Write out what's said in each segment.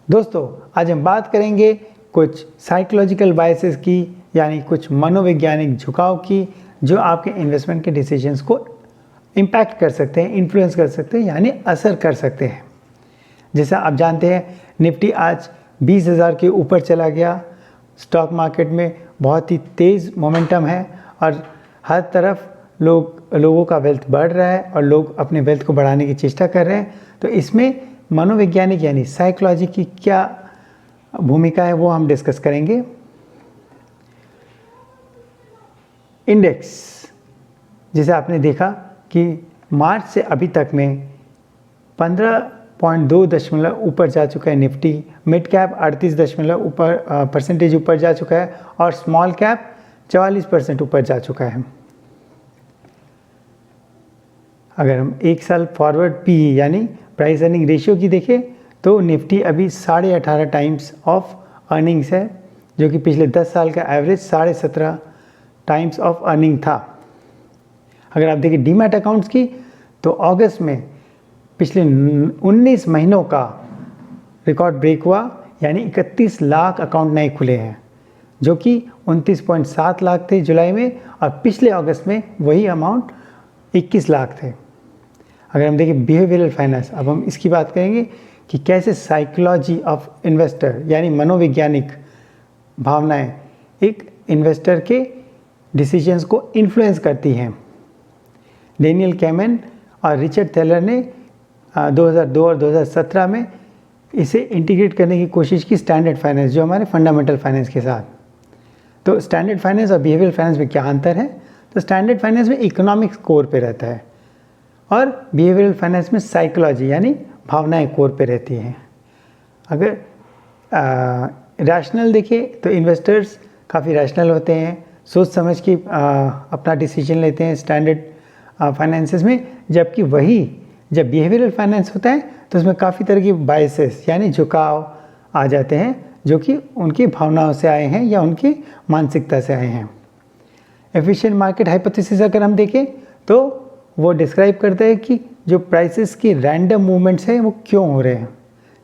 दोस्तों, आज हम बात करेंगे कुछ साइकोलॉजिकल बायसेस की, यानी कुछ मनोवैज्ञानिक झुकाव की, जो आपके इन्वेस्टमेंट के डिसीजंस को इम्पैक्ट कर सकते हैं, इन्फ्लुएंस कर सकते हैं, यानी असर कर सकते हैं। जैसा आप जानते हैं, निफ्टी आज 20,000 के ऊपर चला गया। स्टॉक मार्केट में बहुत ही तेज़ मोमेंटम है और हर तरफ लोगों का वेल्थ बढ़ रहा है और लोग अपने वेल्थ को बढ़ाने की चेष्टा कर रहे हैं। तो इसमें मनोवैज्ञानिक यानी साइकोलॉजी की क्या भूमिका है वो हम डिस्कस करेंगे। इंडेक्स, जैसे आपने देखा कि मार्च से अभी तक में 15.2 ऊपर जा चुका है निफ्टी, मिड कैप 38% ऊपर जा चुका है और स्मॉल कैप 44% ऊपर जा चुका है। अगर हम एक साल फॉरवर्ड पी यानी प्राइस अर्निंग रेशियो की देखें तो निफ्टी अभी 18.5 टाइम्स ऑफ अर्निंग्स है, जो कि पिछले 10 साल का एवरेज 17.5 टाइम्स ऑफ अर्निंग था। अगर आप देखें डीमैट अकाउंट्स की तो अगस्त में पिछले 19 महीनों का रिकॉर्ड ब्रेक हुआ, यानी 31 लाख अकाउंट नए खुले हैं, जो कि 29.7 लाख थे जुलाई में और पिछले अगस्त में वही अमाउंट 21 लाख थे। अगर हम देखें बिहेवियरल फाइनेंस, अब हम इसकी बात करेंगे कि कैसे साइकोलॉजी ऑफ इन्वेस्टर यानी मनोवैज्ञानिक भावनाएं एक इन्वेस्टर के डिसीजंस को इन्फ्लुएंस करती हैं। डेनियल कैमन और रिचर्ड थैलर ने 2002 और 2017 में इसे इंटीग्रेट करने की कोशिश की स्टैंडर्ड फाइनेंस, जो हमारे फंडामेंटल फाइनेंस के साथ। तो स्टैंडर्ड फाइनेंस और बिहेवियरल फाइनेंस में क्या अंतर है? तो स्टैंडर्ड फाइनेंस में इकोनॉमिक्स कोर पे रहता है और बिहेवियरल फाइनेंस में साइकोलॉजी यानी भावनाएं कोर पे रहती हैं। अगर रैशनल देखें तो इन्वेस्टर्स काफ़ी रैशनल होते हैं, सोच समझ के अपना डिसीजन लेते हैं स्टैंडर्ड फाइनेंसेस में, जबकि वही जब बिहेवियरल फाइनेंस होता है तो उसमें काफ़ी तरह की बायसेस यानी झुकाव आ जाते हैं, जो कि उनकी भावनाओं से आए हैं या उनकी मानसिकता से आए हैं। एफिशिएंट मार्केट हाइपोथेसिस अगर हम देखें तो वो डिस्क्राइब करता है कि जो प्राइसेस की रैंडम मूवमेंट्स हैं वो क्यों हो रहे हैं,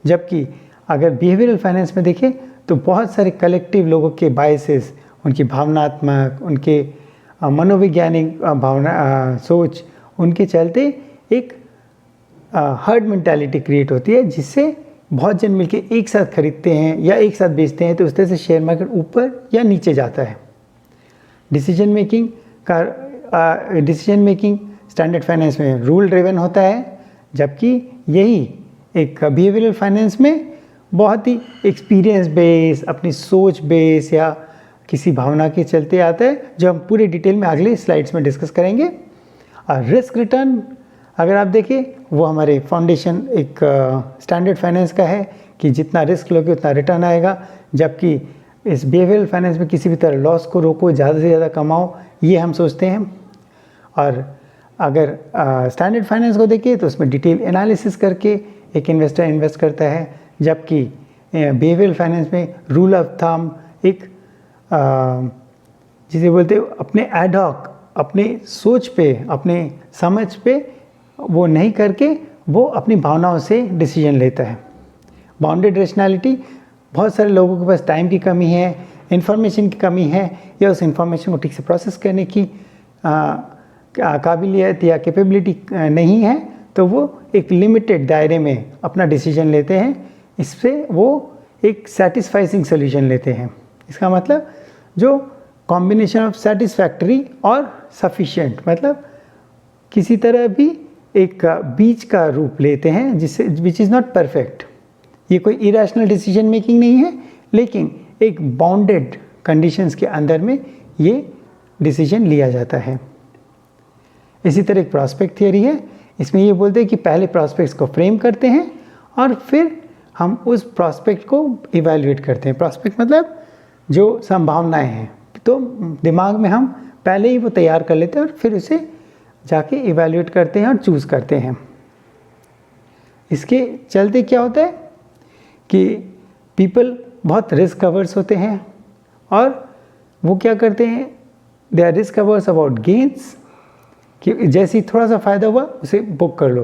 जबकि अगर बिहेवियरल फाइनेंस में देखें तो बहुत सारे कलेक्टिव लोगों के बायसेस, उनकी भावनात्मक, उनके मनोवैज्ञानिक सोच, उनके चलते एक हर्ड मेंटालिटी क्रिएट होती है, जिससे बहुत जन मिलके एक साथ खरीदते हैं या एक साथ बेचते हैं, तो उस तरह से शेयर मार्केट ऊपर या नीचे जाता है। डिसीजन मेकिंग स्टैंडर्ड फाइनेंस में रूल ड्रिवन होता है, जबकि यही एक बिहेवियरल फाइनेंस में बहुत ही एक्सपीरियंस बेस, अपनी सोच बेस या किसी भावना के चलते आता है, जो हम पूरे डिटेल में अगले स्लाइड्स में डिस्कस करेंगे। और रिस्क रिटर्न अगर आप देखें वो हमारे फाउंडेशन एक स्टैंडर्ड फाइनेंस का है कि जितना रिस्क लोगे उतना रिटर्न आएगा, जबकि इस बिहेवियरल फाइनेंस में किसी भी तरह लॉस को रोको, ज़्यादा से ज़्यादा कमाओ, ये हम सोचते हैं। और अगर स्टैंडर्ड फाइनेंस को देखें तो उसमें डिटेल एनालिसिस करके एक इन्वेस्टर इन्वेस्ट करता है, जबकि बिहेवियरल फाइनेंस में रूल ऑफ थंब एक जिसे बोलते हैं अपने एडहॉक, अपने सोच पे, अपने समझ पे वो नहीं करके वो अपनी भावनाओं से डिसीजन लेता है। बाउंडेड रेशनैलिटी, बहुत सारे लोगों के पास टाइम की कमी है, इंफॉर्मेशन की कमी है, या उस इंफॉर्मेशन को ठीक से प्रोसेस करने की काबिलियत या कैपेबिलिटी नहीं है, तो वो एक लिमिटेड दायरे में अपना डिसीजन लेते हैं। इससे वो एक सेटिस्फाइंग सोल्यूशन लेते हैं। इसका मतलब जो कॉम्बिनेशन ऑफ सेटिस्फैक्टरी और सफिशिएंट, मतलब किसी तरह भी एक बीच का रूप लेते हैं, जिससे विच इज़ नॉट परफेक्ट। ये कोई इरेशनल डिसीजन मेकिंग नहीं है, लेकिन एक बाउंडेड कंडीशंस के अंदर में ये डिसीजन लिया जाता है। इसी तरह एक प्रॉस्पेक्ट थियरी है, इसमें ये बोलते हैं कि पहले प्रॉस्पेक्ट्स को फ्रेम करते हैं और फिर हम उस प्रॉस्पेक्ट को इवैल्यूएट करते हैं। प्रॉस्पेक्ट मतलब जो संभावनाएं हैं, तो दिमाग में हम पहले ही वो तैयार कर लेते हैं और फिर उसे जाके इवैल्यूएट करते हैं और चूज़ करते हैं। इसके चलते क्या होता है कि पीपल बहुत रिस्क अवर्स होते हैं और वो क्या करते हैं, they are risk averse about gains, कि जैसे ही थोड़ा सा फ़ायदा हुआ उसे बुक कर लो,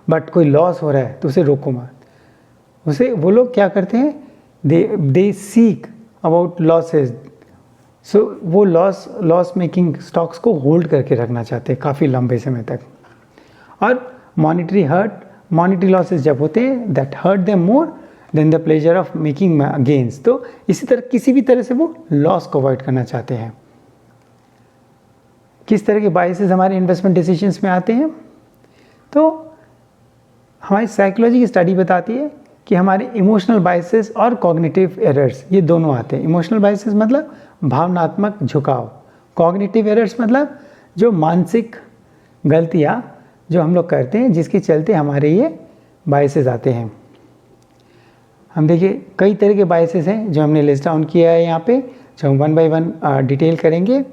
बट कोई लॉस हो रहा है तो उसे रोको मत। उसे वो लोग क्या करते हैं, दे सीक अबाउट लॉसेज। सो वो लॉस मेकिंग स्टॉक्स को होल्ड करके रखना चाहते हैं काफ़ी लंबे समय तक। और मॉनिटरी लॉसेज जब होते हैं, that hurt them more than the pleasure of making gains. तो इसी तरह किसी भी तरह से वो लॉस को अवॉइड करना चाहते हैं। किस तरह के बायसेस हमारे इन्वेस्टमेंट डिसीजंस में आते हैं? तो हमारी साइकोलॉजी की स्टडी बताती है कि हमारे इमोशनल बायसेस और कॉग्निटिव एरर्स, ये दोनों आते हैं। इमोशनल बायसेस मतलब भावनात्मक झुकाव, कॉग्निटिव एरर्स मतलब जो मानसिक गलतियाँ जो हम लोग करते हैं जिसके चलते हमारे ये बायसेस आते हैं। हम देखिए कई तरह के बायसेस हैं जो हमने लिस्ट डाउन किया है यहाँ पे, जो हम वन बाय वन डिटेल करेंगे।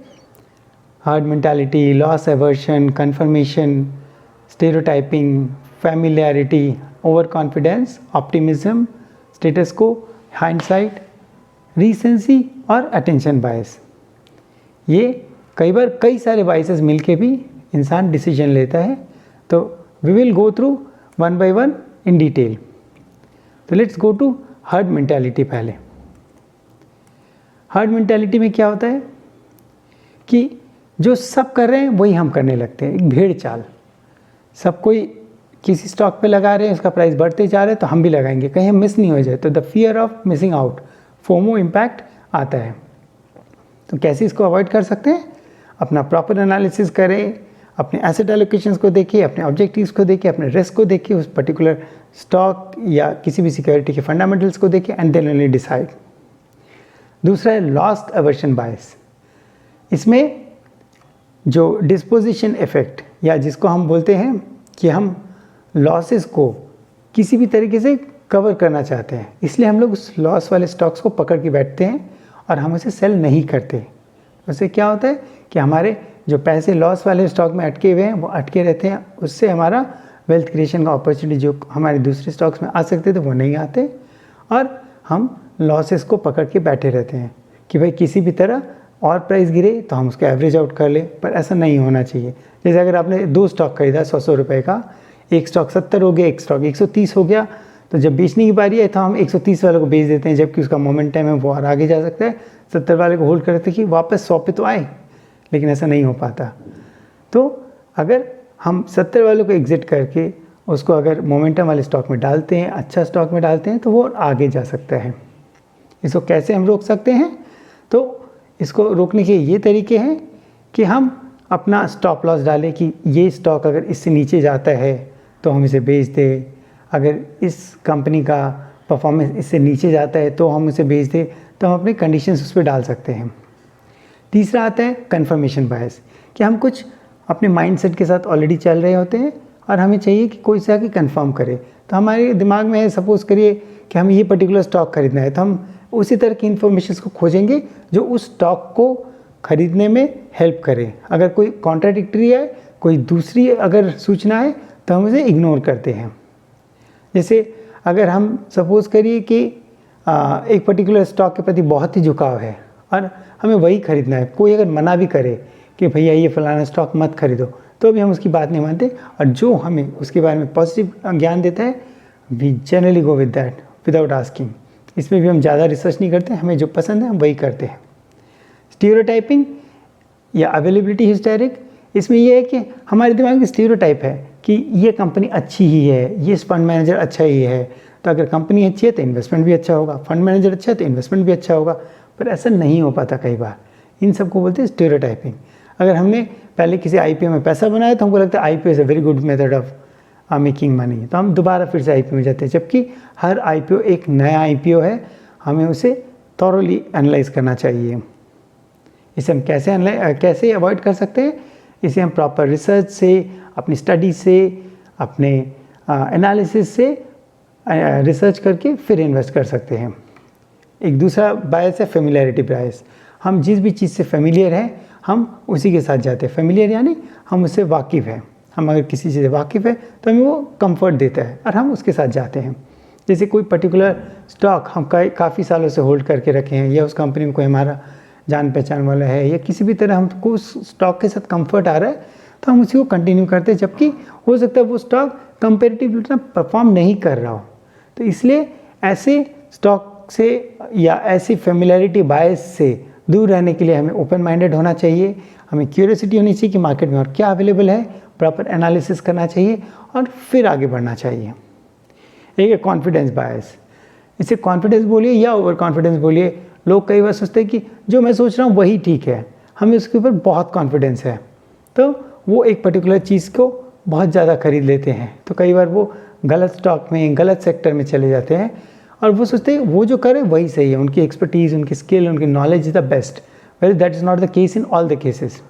Herd mentality, loss aversion, confirmation, stereotyping, familiarity, over confidence, optimism, status quo, hindsight, recency और अटेंशन बायस। ये कई बार कई सारे बायसेस मिलके भी इंसान डिसीजन लेता है। तो we will go through one by one in detail. तो let's go to herd mentality. पहले हर्ड मेंटालिटी में क्या होता है कि जो सब कर रहे हैं वही हम करने लगते हैं, एक भेड़ चाल। सब कोई किसी स्टॉक पे लगा रहे हैं, उसका प्राइस बढ़ते जा रहा है तो हम भी लगाएंगे, कहीं हम मिस नहीं हो जाए। तो the fear of missing out, FOMO impact आता है। तो कैसे इसको अवॉइड कर सकते हैं? अपना प्रॉपर एनालिसिस करें, अपने एसेट एलोकेशंस को देखिए, अपने ऑब्जेक्टिव्स को देखिए, अपने रिस्क को देखिए, उस पर्टिकुलर स्टॉक या किसी भी सिक्योरिटी के फंडामेंटल्स को देखिए एंड देन ओनली डिसाइड। दूसरा है लॉस एवर्शन बायस। इसमें जो डिस्पोजिशन इफेक्ट, या जिसको हम बोलते हैं कि हम लॉसेस को किसी भी तरीके से कवर करना चाहते हैं, इसलिए हम लोग उस लॉस वाले स्टॉक्स को पकड़ के बैठते हैं और हम उसे सेल नहीं करते। उससे क्या होता है कि हमारे जो पैसे लॉस वाले स्टॉक में अटके हुए हैं वो अटके रहते हैं, उससे हमारा वेल्थ क्रिएशन का अपॉर्चुनिटी जो हमारे दूसरे स्टॉक्स में आ सकते थे वो नहीं आते, और हम लॉसेस को पकड़ के बैठे रहते हैं कि भाई किसी भी तरह और प्राइस गिरे तो हम उसको एवरेज आउट कर लें। पर ऐसा नहीं होना चाहिए। जैसे अगर आपने 2 स्टॉक खरीदा 100 रुपये का, एक स्टॉक 70 हो गया, एक स्टॉक 130 हो गया, तो जब बेचने की बारी है तो हम 130 वाले को बेच देते हैं, जबकि उसका मोमेंटम है वो और आगे जा सकता है। 70 वाले को होल्ड करते कि वापस 100 पे तो आए, लेकिन ऐसा नहीं हो पाता। तो अगर हम 70 वालों को एग्जिट करके उसको अगर मोमेंटम वाले स्टॉक में डालते हैं, अच्छा स्टॉक में डालते हैं, तो वो आगे जा सकता है। इसको कैसे हम रोक सकते हैं? तो इसको रोकने के ये तरीके हैं कि हम अपना स्टॉप लॉस डालें कि ये स्टॉक अगर इससे नीचे जाता है तो हम इसे बेच दें, अगर इस कंपनी का परफॉर्मेंस इससे नीचे जाता है तो हम इसे बेच दें, तो हम अपने कंडीशंस उस पर डाल सकते हैं। तीसरा आता है कंफर्मेशन बायस, कि हम कुछ अपने माइंडसेट के साथ ऑलरेडी चल रहे होते हैं और हमें चाहिए कि कोई से आके कंफर्म करे। तो हमारे दिमाग में है, सपोज़ करिए कि हमें ये पर्टिकुलर स्टॉक खरीदना है, तो हम उसी तरह की इन्फॉर्मेशन को खोजेंगे जो उस स्टॉक को खरीदने में हेल्प करे। अगर कोई कॉन्ट्राडिक्टरी है, कोई दूसरी अगर सूचना है, तो हम उसे इग्नोर करते हैं। जैसे अगर हम सपोज़ करिए कि एक पर्टिकुलर स्टॉक के प्रति बहुत ही झुकाव है और हमें वही खरीदना है, कोई अगर मना भी करे कि भैया ये फलाना स्टॉक मत खरीदो, तो भी हम उसकी बात नहीं मानते, और जो हमें उसके बारे में पॉजिटिव ज्ञान देता है we generally go with that without asking. इसमें भी हम ज़्यादा रिसर्च नहीं करते, हमें जो पसंद है हम वही करते हैं। स्टीरियोटाइपिंग या अवेलेबिलिटी हिस्टेरिक, इसमें यह है कि हमारे दिमाग में स्टीरियोटाइप है कि ये कंपनी अच्छी ही है, ये फंड मैनेजर अच्छा ही है, तो अगर कंपनी अच्छी है तो इन्वेस्टमेंट भी अच्छा होगा, फंड मैनेजर अच्छा है तो इन्वेस्टमेंट भी अच्छा होगा। पर ऐसा नहीं हो पाता कई बार। इन सबको बोलते हैं स्टीरियोटाइपिंग। अगर हमने पहले किसी IPO में पैसा बनाया तो हमको लगता है IPO is a very good method of making money, तो हम दोबारा फिर से IPO में जाते हैं, जबकि हर IPO एक नया IPO है, हमें उसे थॉरोली एनालाइज करना चाहिए। इसे हम कैसे अवॉइड कर सकते हैं? इसे हम प्रॉपर रिसर्च से, अपनी स्टडी से, अपने एनालिसिस से रिसर्च करके फिर इन्वेस्ट कर सकते हैं। एक दूसरा बायस है फेमिलियरिटी बायस। हम जिस भी चीज़ से फेमिलियर हैं हम उसी के साथ जाते हैं। फेमिलियर यानी हम उससे वाकिफ़ हैं। हम अगर किसी चीज़ से वाकिफ़ है तो हमें वो कंफर्ट देता है और हम उसके साथ जाते हैं। जैसे कोई पर्टिकुलर स्टॉक हम काफ़ी सालों से होल्ड करके रखे हैं, या उस कंपनी में कोई हमारा जान पहचान वाला है, या किसी भी तरह हमको उस स्टॉक के साथ कंफर्ट आ रहा है तो हम उसी को कंटिन्यू करते हैं, जबकि हो सकता है वो स्टॉक कंपेरेटिवली उतना परफॉर्म नहीं कर रहा हो। तो इसलिए ऐसे स्टॉक से या ऐसी फेमिलियरिटी बायस से दूर रहने के लिए हमें ओपन माइंडेड होना चाहिए, हमें क्यूरियोसिटी होनी चाहिए कि मार्केट में और क्या अवेलेबल है, प्रॉपर एनालिसिस करना चाहिए और फिर आगे बढ़ना चाहिए। एक है कॉन्फिडेंस बायस, इसे कॉन्फिडेंस बोलिए या ओवर कॉन्फिडेंस बोलिए। लोग कई बार सोचते हैं कि जो मैं सोच रहा हूँ वही ठीक है, हमें उसके ऊपर बहुत कॉन्फिडेंस है, तो वो एक पर्टिकुलर चीज़ को बहुत ज़्यादा खरीद लेते हैं। तो कई बार वो गलत स्टॉक में, गलत सेक्टर में चले जाते हैं और वो सोचते हैं वो जो करे वही सही है, उनकी एक्सपर्टीज़, उनकी स्किल, उनकी knowledge is the best, well that is not the case in all the cases.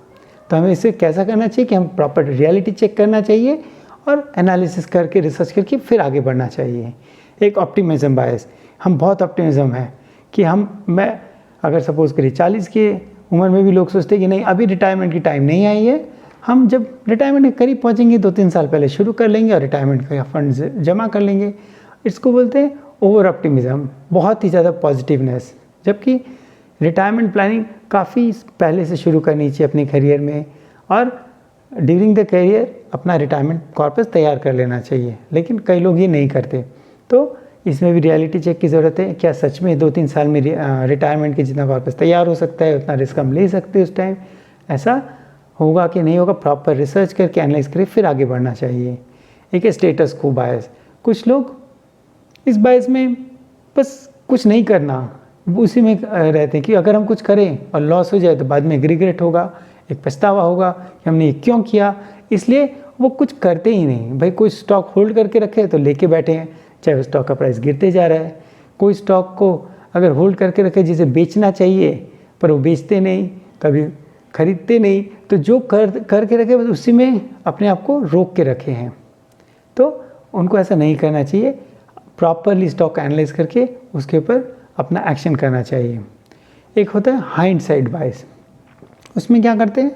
तो हमें इसे कैसा करना चाहिए कि हम प्रॉपर रियलिटी चेक करना चाहिए और एनालिसिस करके, रिसर्च करके फिर आगे बढ़ना चाहिए। एक ऑप्टिमिज्म बायस, हम बहुत ऑप्टिमिज्म है कि मैं अगर सपोज़ करिए 40 की उम्र में भी लोग सोचते हैं कि नहीं अभी रिटायरमेंट की टाइम नहीं आई है, हम जब रिटायरमेंट के करीब पहुँचेंगे 2-3 साल पहले शुरू कर लेंगे और रिटायरमेंट का फंड जमा कर लेंगे। इसको बोलते हैं ओवर ऑप्टिमिज्म, बहुत ही ज़्यादा पॉजिटिवनेस। जबकि रिटायरमेंट प्लानिंग काफ़ी पहले से शुरू करनी चाहिए अपने करियर में और ड्यूरिंग द करियर अपना रिटायरमेंट कॉर्पस तैयार कर लेना चाहिए, लेकिन कई लोग ये नहीं करते। तो इसमें भी रियलिटी चेक की ज़रूरत है, क्या सच में 2-3 साल में रिटायरमेंट के जितना कॉर्पस तैयार हो सकता है उतना रिस्क हम ले सकते हैं उस टाइम, ऐसा होगा कि नहीं होगा, प्रॉपर रिसर्च करके एनालाइज करके फिर आगे बढ़ना चाहिए। एक है स्टेटस को बायस, कुछ लोग इस बायस में बस कुछ नहीं करना, उसी में रहते हैं कि अगर हम कुछ करें और लॉस हो जाए तो बाद में रिग्रेट होगा, एक पछतावा होगा कि हमने ये क्यों किया, इसलिए वो कुछ करते ही नहीं। भाई कोई स्टॉक होल्ड करके रखे तो लेके बैठे हैं, चाहे उस स्टॉक का प्राइस गिरते जा रहा है। कोई स्टॉक को अगर होल्ड करके रखे जिसे बेचना चाहिए पर वो बेचते नहीं, कभी खरीदते नहीं, तो जो करके रखे बस उसी में अपने आप को रोक के रखे हैं। तो उनको ऐसा नहीं करना चाहिए, प्रॉपरली स्टॉक एनालाइज करके उसके ऊपर अपना एक्शन करना चाहिए। एक होता है हाइंडसाइट बायस, उसमें क्या करते हैं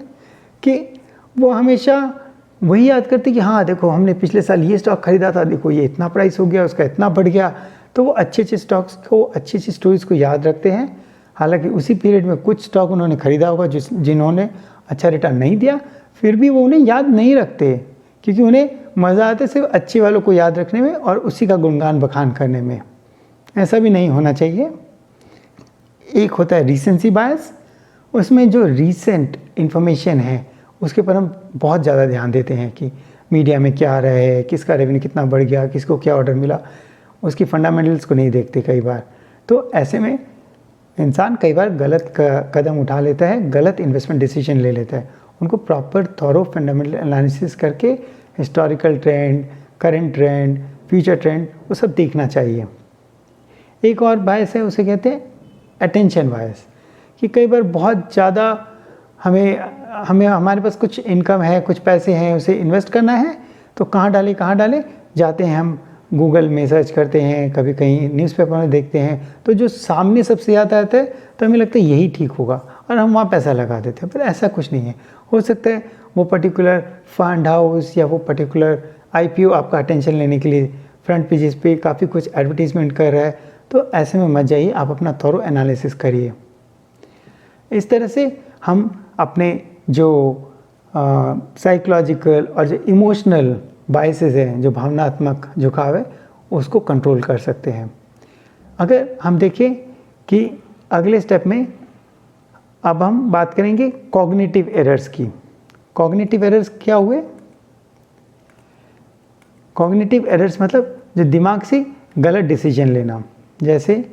कि वो हमेशा वही याद करते कि हाँ देखो हमने पिछले साल ये स्टॉक खरीदा था, देखो ये इतना प्राइस हो गया, उसका इतना बढ़ गया। तो वो अच्छे अच्छे स्टॉक्स को, अच्छी अच्छी स्टोरीज को याद रखते हैं, हालांकि उसी पीरियड में कुछ स्टॉक उन्होंने खरीदा होगा जिन्होंने अच्छा रिटर्न नहीं दिया, फिर भी वो उन्हें याद नहीं रखते क्योंकि उन्हें मज़ा आता है सिर्फ अच्छे वालों को याद रखने में और उसी का गुणगान बखान करने में। ऐसा भी नहीं होना चाहिए। एक होता है रीसेंसी बायस, उसमें जो रीसेंट इन्फॉर्मेशन है उसके पर हम बहुत ज़्यादा ध्यान देते हैं कि मीडिया में क्या आ रहा है, किसका रेवेन्यू कितना बढ़ गया, किसको क्या ऑर्डर मिला, उसकी फंडामेंटल्स को नहीं देखते कई बार। तो ऐसे में इंसान कई बार गलत कदम उठा लेता है, गलत इन्वेस्टमेंट डिसीजन ले लेता है। उनको प्रॉपर थॉरो फंडामेंटल एनालिसिस करके historical trend, current trend, future trend वो सब देखना चाहिए। एक और बायस है, उसे कहते हैं अटेंशन बायस, कि कई बार बहुत ज़्यादा हमें हमारे पास कुछ इनकम है, कुछ पैसे हैं, उसे इन्वेस्ट करना है, तो कहाँ डालें जाते हैं हम गूगल में सर्च करते हैं, कभी कहीं न्यूज़पेपर में देखते हैं, तो जो सामने सबसे ज़्यादा आता है तो हमें लगता है यही ठीक होगा और हम वहाँ पैसा लगा देते हैं, पर ऐसा कुछ नहीं है। हो सकता है वो पर्टिकुलर फंड हाउस या वो पर्टिकुलर IPO आपका अटेंशन लेने के लिए फ्रंट पेजेस पे काफ़ी कुछ एडवर्टीजमेंट कर रहा है, तो ऐसे में मत जाइए, आप अपना थोरो एनालिसिस करिए। इस तरह से हम अपने जो साइकोलॉजिकल और जो इमोशनल बायसेस हैं, जो भावनात्मक झुकाव है, उसको कंट्रोल कर सकते हैं। अगर हम देखें कि अगले स्टेप में अब हम बात करेंगे कॉग्निटिव एरर्स की। कॉग्निटिव एरर्स क्या हुए? कॉग्निटिव एरर्स मतलब जो दिमाग से गलत डिसीजन लेना, जैसे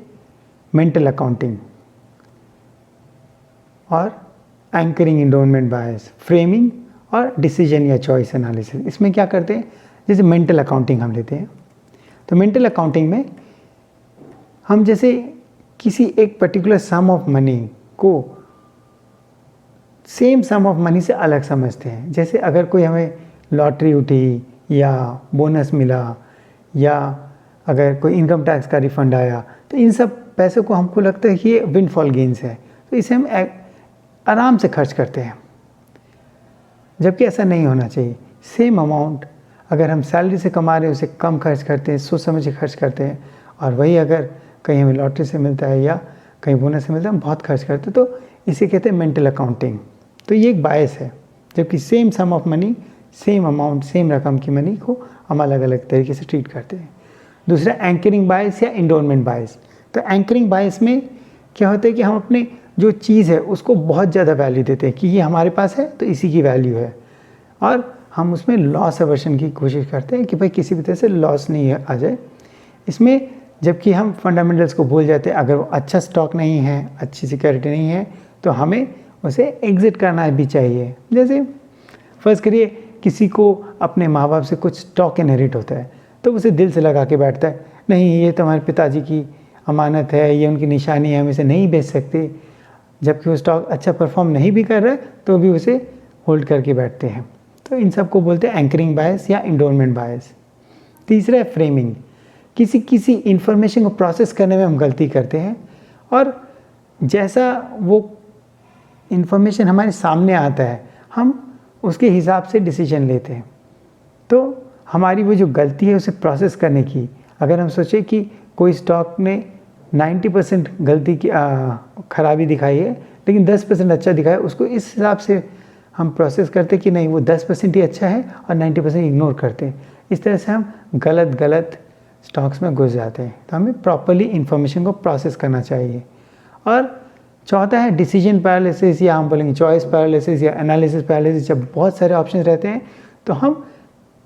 मेंटल अकाउंटिंग और एंकरिंग एंडोनमेंट बायस, फ्रेमिंग और डिसीजन या चॉइस एनालिसिस। इसमें क्या करते हैं, जैसे मेंटल अकाउंटिंग हम लेते हैं, तो मेंटल अकाउंटिंग में हम जैसे किसी एक पर्टिकुलर सम ऑफ मनी को सेम सम ऑफ मनी से अलग समझते हैं। जैसे अगर कोई हमें लॉटरी उठी या बोनस मिला या अगर कोई इनकम टैक्स का रिफंड आया, तो इन सब पैसों को हमको लगता है कि ये विंडफॉल गेन्स है, तो इसे हम आराम से खर्च करते हैं, जबकि ऐसा नहीं होना चाहिए। सेम अमाउंट अगर हम सैलरी से कमा रहे हैं उसे कम खर्च करते हैं, सोच समझ के खर्च करते हैं, और वही अगर कहीं हमें लॉटरी से मिलता है या कहीं बोनस से मिलता है हम बहुत खर्च करते हैं, तो इसे कहते हैं मेंटल अकाउंटिंग। तो ये एक बायस है, जबकि same sum of money, same amount, same रकम की मनी को हम अलग अलग तरीके से ट्रीट करते हैं। दूसरा एंकरिंग बायस या इंडोरमेंट बायस। तो एंकरिंग बायस में क्या होता है कि हम अपने जो चीज़ है उसको बहुत ज़्यादा वैल्यू देते हैं कि ये हमारे पास है तो इसी की वैल्यू है, और हम उसमें लॉस अवर्शन की कोशिश करते हैं कि भाई किसी भी तरह से लॉस नहीं आ जाए इसमें, जबकि हम फंडामेंटल्स को भूल जाते हैं। अगर वो अच्छा स्टॉक नहीं है, अच्छी सिक्योरिटी नहीं है, तो हमें उसे एग्ज़िट करना भी चाहिए। जैसे फ़र्ज़ करिए किसी को अपने माँ बाप से कुछ स्टॉक इनहेरिट होता है, तो उसे दिल से लगा के बैठता है, नहीं ये तो हमारे पिताजी की अमानत है, ये उनकी निशानी है, हम इसे नहीं बेच सकते। जबकि वो स्टॉक अच्छा परफॉर्म नहीं भी कर रहा है तो भी उसे होल्ड करके बैठते हैं। तो इन सब को बोलते हैं एंकरिंग बायस या इंडोरमेंट बायस। तीसरा है फ्रेमिंग। किसी इन्फॉर्मेशन को प्रोसेस करने में हम गलती करते हैं, और जैसा वो इन्फॉर्मेशन हमारे सामने आता है हम उसके हिसाब से डिसीजन लेते हैं। तो हमारी वो जो गलती है उसे प्रोसेस करने की, अगर हम सोचें कि कोई स्टॉक ने 90% गलती की खराबी दिखाई है लेकिन 10% अच्छा दिखाया, उसको इस हिसाब से हम प्रोसेस करते कि नहीं वो 10% ही अच्छा है और 90% इग्नोर करते हैं। इस तरह से हम गलत स्टॉक्स में घुस जाते हैं। तो हमें प्रॉपरली इन्फॉर्मेशन को प्रोसेस करना चाहिए। और चौथा है डिसीजन पैरालिसिस, या हम बोलेंगे चॉइस पैरालिसिस या एनालिसिस पैरालिसिस। जब बहुत सारे ऑप्शन रहते हैं तो हम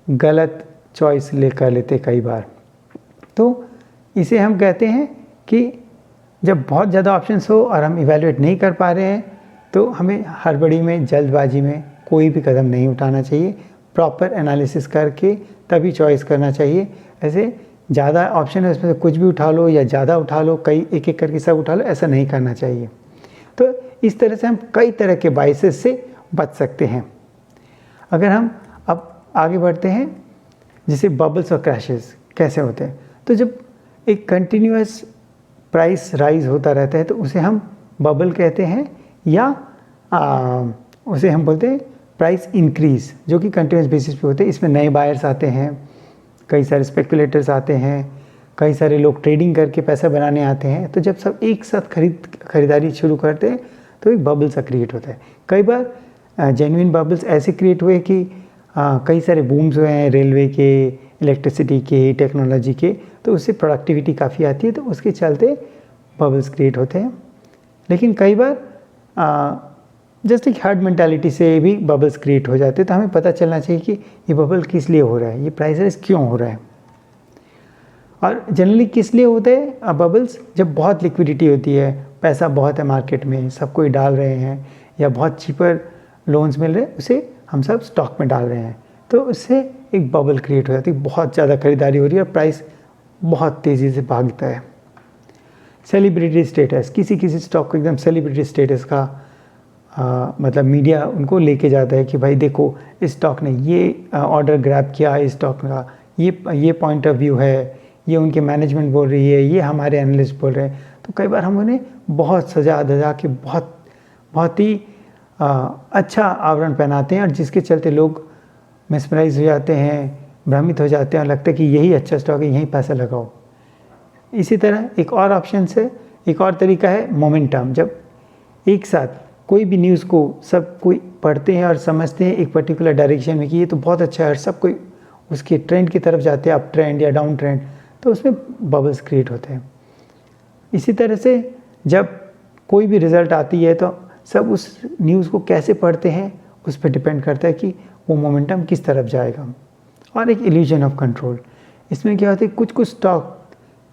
गलत चॉइस कर लेते हैं कई बार। तो इसे हम कहते हैं कि जब बहुत ज़्यादा ऑप्शंस हो और हम इवैल्यूएट नहीं कर पा रहे हैं तो हमें हड़बड़ी में, जल्दबाजी में कोई भी कदम नहीं उठाना चाहिए। प्रॉपर एनालिसिस करके तभी चॉइस करना चाहिए। ऐसे ज़्यादा ऑप्शन है उसमें से कुछ भी उठा लो या ज़्यादा उठा लो, कई एक एक करके सब उठा लो, ऐसा नहीं करना चाहिए। तो इस तरह से हम कई तरह के बाइसेस से बच सकते हैं। अगर हम अब आगे बढ़ते हैं, जैसे बबल्स और क्रैशेस कैसे होते हैं। तो जब एक कंटिन्यूअस प्राइस राइज होता रहता है तो उसे हम बबल कहते हैं, या उसे हम बोलते हैं प्राइस इंक्रीज़, जो कि कंटिन्यूअस बेसिस पे होते हैं। इसमें नए बायर्स आते हैं, कई सारे स्पेकुलेटर्स आते हैं, कई सारे लोग ट्रेडिंग करके पैसा बनाने आते हैं। तो जब सब एक साथ खरीदारी शुरू करते हैं तो एक बबल सा क्रिएट होता है। कई बार जेन्युइन बबल्स ऐसे क्रिएट हुए कि कई सारे बूम्स हुए हैं रेलवे के, इलेक्ट्रिसिटी के, टेक्नोलॉजी के, तो उससे प्रोडक्टिविटी काफ़ी आती है, तो उसके चलते बबल्स क्रिएट होते हैं। लेकिन कई बार जस्ट एक हर्ड मेंटालिटी से भी बबल्स क्रिएट हो जाते हैं। तो हमें पता चलना चाहिए कि ये बबल किस लिए हो रहा है, ये प्राइस राइज क्यों हो रहा है, और जनरली किस लिए होते हैं बबल्स। जब बहुत लिक्विडिटी होती है, पैसा बहुत है मार्केट में, सब कोई डाल रहे हैं, या बहुत चीपर लोन्स मिल रहे हैं, उसे हम सब स्टॉक में डाल रहे हैं, तो उससे एक बबल क्रिएट हो जाती है, बहुत ज़्यादा खरीदारी हो रही है और प्राइस बहुत तेज़ी से भागता है। सेलिब्रिटी स्टेटस, किसी स्टॉक को एकदम सेलिब्रिटी स्टेटस का मतलब मीडिया उनको लेके जाता है कि भाई देखो इस स्टॉक ने ये ऑर्डर ग्रैब किया, इस स्टॉक का ये पॉइंट ऑफ व्यू है, ये उनके मैनेजमेंट बोल रही है, ये हमारे एनालिस्ट बोल रहे हैं। तो कई बार हम उन्हें बहुत सजा धजा के बहुत ही अच्छा आवरण पहनाते हैं, और जिसके चलते लोग मिसप्राइज हो जाते हैं, भ्रमित हो जाते हैं, और लगता है कि यही अच्छा स्टॉक है, यहीं पैसा लगाओ। इसी तरह एक और ऑप्शन है, एक और तरीका है मोमेंटम। जब एक साथ कोई भी न्यूज़ को सब कोई पढ़ते हैं और समझते हैं एक पर्टिकुलर डायरेक्शन में कि ये तो बहुत अच्छा है, और सब कोई उसके ट्रेंड की तरफ जाते हैं, अप ट्रेंड या डाउन ट्रेंड, तो उसमें बबल्स क्रिएट होते हैं। इसी तरह से जब कोई भी रिज़ल्ट आती है तो सब उस न्यूज़ को कैसे पढ़ते हैं उस पर डिपेंड करता है कि वो मोमेंटम किस तरफ जाएगा। और एक इल्यूजन ऑफ कंट्रोल, इसमें क्या होता है कुछ स्टॉक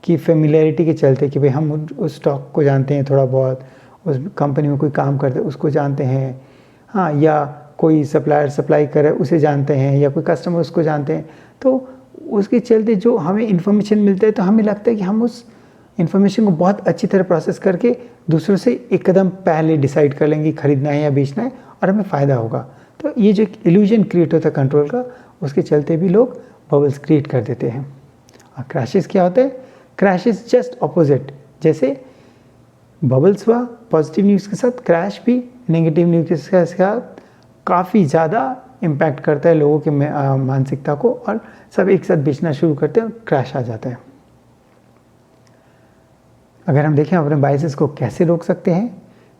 की फेमिलियरिटी के चलते कि भाई हम उस स्टॉक को जानते हैं, थोड़ा बहुत उस कंपनी में कोई काम करते हैं उसको जानते हैं, हाँ, या कोई सप्लायर सप्लाई करे उसे जानते हैं, या कोई कस्टमर उसको जानते हैं, तो उसके चलते जो हमें इन्फॉर्मेशन मिलता है तो हमें लगता है कि हम उस इन्फॉर्मेशन को बहुत अच्छी तरह प्रोसेस करके दूसरों से एक कदम पहले डिसाइड कर लेंगे खरीदना है या बेचना है, और हमें फ़ायदा होगा। तो ये जो इल्यूजन क्रिएट होता है कंट्रोल का, उसके चलते भी लोग बबल्स क्रिएट कर देते हैं। और क्रैशेस क्या होता है, क्रैशेस जस्ट ऑपोजिट। जैसे बबल्स हुआ पॉजिटिव न्यूज़ के साथ, क्रैश भी नेगेटिव न्यूज़ के साथ काफ़ी ज़्यादा इम्पैक्ट करता है लोगों के मानसिकता को, और सब एक साथ बेचना शुरू करते हैं और क्रैश आ जाता है। अगर हम देखें अपने बायसेस को कैसे रोक सकते हैं,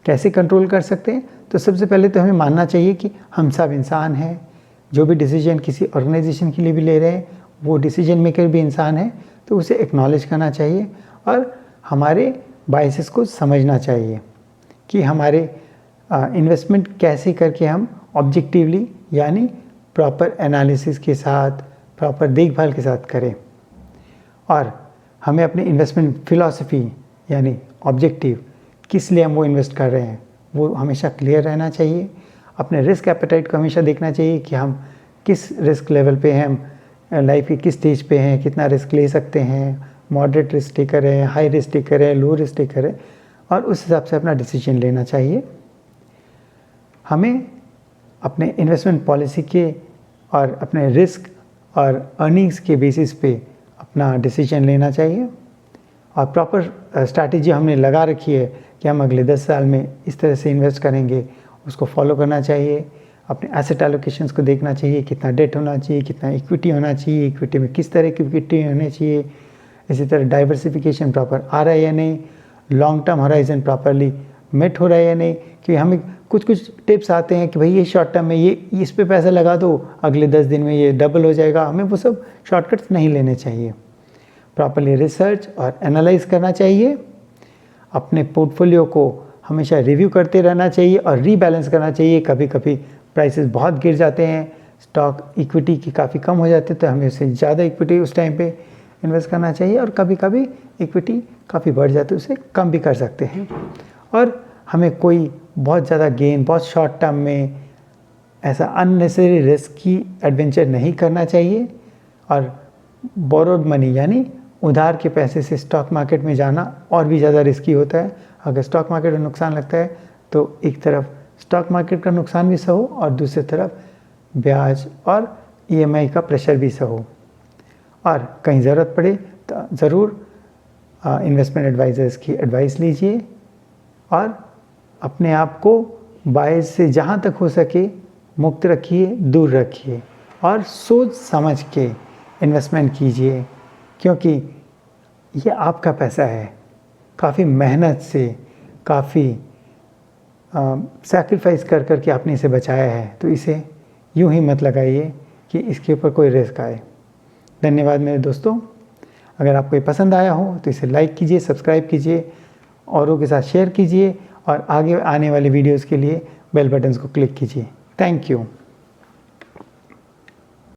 कैसे कंट्रोल कर सकते हैं, तो सबसे पहले तो हमें मानना चाहिए कि हम सब इंसान हैं। जो भी डिसीजन किसी ऑर्गेनाइजेशन के लिए भी ले रहे हैं वो डिसीजन मेकर भी इंसान है, तो उसे एक्नॉलेज करना चाहिए और हमारे बायसेस को समझना चाहिए कि हमारे इन्वेस्टमेंट कैसे करके हम ऑब्जेक्टिवली यानी प्रॉपर एनालिसिस के साथ, प्रॉपर देखभाल के साथ करें। और हमें अपनी इन्वेस्टमेंट फिलॉसफी यानी ऑब्जेक्टिव, किस लिए हम वो इन्वेस्ट कर रहे हैं, वो हमेशा क्लियर रहना चाहिए। अपने रिस्क एपेटाइट को हमेशा देखना चाहिए कि हम किस रिस्क लेवल पे हैं, हम लाइफ के किस स्टेज पे हैं, कितना रिस्क ले सकते हैं, मॉडरेट रिस्क टेकर है, हाई रिस्क टेकर है, लो रिस्क टेकर है, और उस हिसाब से अपना डिसीजन लेना चाहिए। हमें अपने इन्वेस्टमेंट पॉलिसी के और अपने रिस्क और अर्निंग्स के बेसिस पे अपना डिसीजन लेना चाहिए। और प्रॉपर स्ट्रैटेजी हमने लगा रखी है कि हम अगले 10 साल में इस तरह से इन्वेस्ट करेंगे, उसको फॉलो करना चाहिए। अपने एसेट एलोकेशंस को देखना चाहिए, कितना डेट होना चाहिए, कितना इक्विटी होना चाहिए, इक्विटी में किस तरह की इक्विटी होनी चाहिए। इसी तरह डाइवर्सिफिकेशन प्रॉपर आ रहा है या नहीं, long term horizon properly met हो रहा है या नहीं। कि हमें कुछ टिप्स आते हैं कि भाई ये शॉर्ट टर्म में ये इस पे पैसा लगा दो, अगले 10 दिन में ये डबल हो जाएगा। हमें वो सब शॉर्टकट्स नहीं लेने चाहिए। प्रॉपरली रिसर्च और एनालाइज करना चाहिए। अपने पोर्टफोलियो को हमेशा रिव्यू करते रहना चाहिए और रीबैलेंस करना चाहिए। कभी कभी प्राइसेस बहुत गिर जाते हैं, स्टॉक इक्विटी की काफ़ी कम हो जाते हैं, तो हमें उससे ज़्यादा इक्विटी उस टाइम पे इन्वेस्ट करना चाहिए। और कभी कभी इक्विटी काफ़ी बढ़ जाती है, उसे कम भी कर सकते हैं। और हमें कोई बहुत ज़्यादा गेन, बहुत शॉर्ट टर्म में ऐसा अननेसेसरी रिस्क की एडवेंचर नहीं करना चाहिए। और बोरोड मनी यानी उधार के पैसे से स्टॉक मार्केट में जाना और भी ज़्यादा रिस्की होता है। अगर स्टॉक मार्केट में नुकसान लगता है तो एक तरफ स्टॉक मार्केट का नुकसान भी सहो और दूसरी तरफ ब्याज और EMI का प्रेशर भी सहो। और कहीं ज़रूरत पड़े तो ज़रूर इन्वेस्टमेंट एडवाइज़र्स की एडवाइस लीजिए और अपने आप को बायस से जहाँ तक हो सके मुक्त रखिए, दूर रखिए और सोच समझ के इन्वेस्टमेंट कीजिए, क्योंकि ये आपका पैसा है। काफ़ी मेहनत से, काफ़ी सैक्रिफाइस कर के आपने इसे बचाया है, तो इसे यूं ही मत लगाइए कि इसके ऊपर कोई रिस्क आए। धन्यवाद मेरे दोस्तों। अगर आपको ये पसंद आया हो तो इसे लाइक कीजिए, सब्सक्राइब कीजिए, औरों के साथ शेयर कीजिए और आगे आने वाले वीडियोज़ के लिए बेल बटन्स को क्लिक कीजिए। Thank you.